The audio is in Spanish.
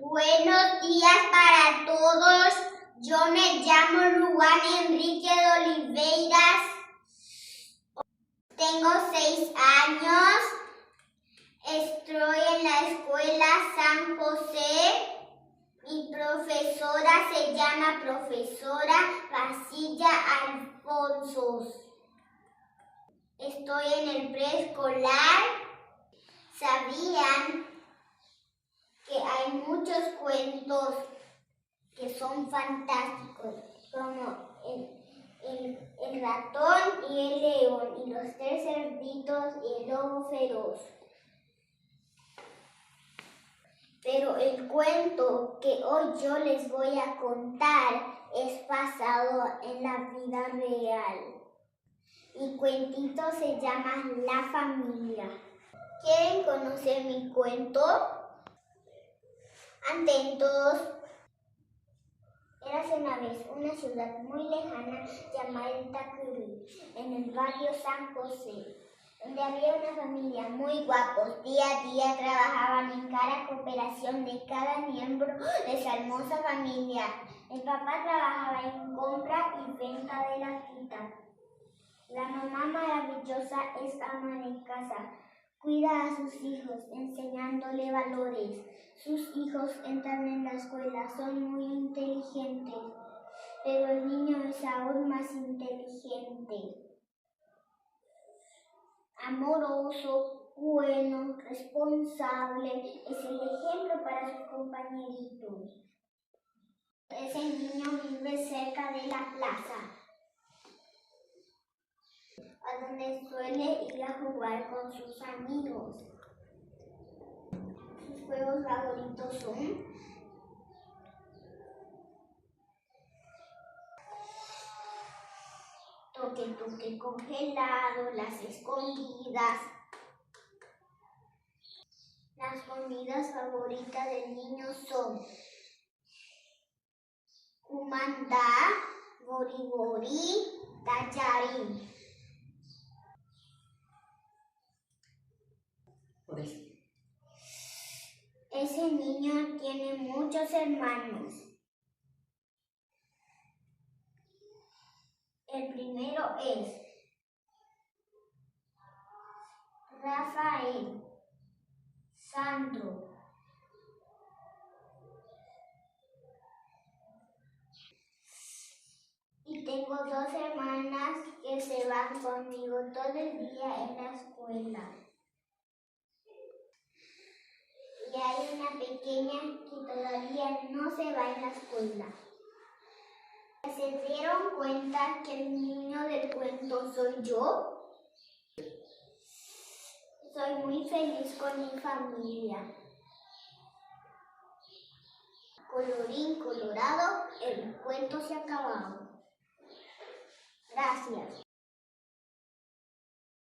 Buenos días para todos. Yo me llamo Luan Enrique de Oliveiras. Tengo 6 años. Estoy en la escuela San José. Mi profesora se llama profesora Basilla Alfonso. Estoy en el preescolar. ¿Sabían que hay muchos cuentos que son fantásticos, como el ratón y el león, y los 3 cerditos y el lobo feroz? Pero el cuento que hoy yo les voy a contar es basado en la vida real. Mi cuentito se llama La Familia. ¿Quieren conocer mi cuento? Atentos. Érase una vez una ciudad muy lejana llamada Itacurú, en el barrio San José, donde había una familia muy guapos. Día a día trabajaban en cada cooperación de cada miembro de su hermosa familia. El papá trabajaba en compra y venta de la fruta. La mamá maravillosa es ama de casa. Cuida a sus hijos, enseñándole valores. Sus hijos entran en la escuela, son muy inteligentes, pero el niño es aún más inteligente. Amoroso, bueno, responsable, es el ejemplo para sus compañeritos. Ese niño vive cerca de la plaza, a donde suele ir a jugar con sus amigos. Sus juegos favoritos son toque congelado, las escondidas. Las comidas favoritas del niño son cumandá, boriborí, tallarín. Ese niño tiene muchos hermanos. El primero es Rafael, Sandro. Y tengo 2 hermanas que se van conmigo todo el día en la escuela. Y hay una pequeña que todavía no se va en la escuela. ¿Se dieron cuenta que el niño del cuento soy yo? Soy muy feliz con mi familia. Colorín colorado, el cuento se ha acabado. Gracias.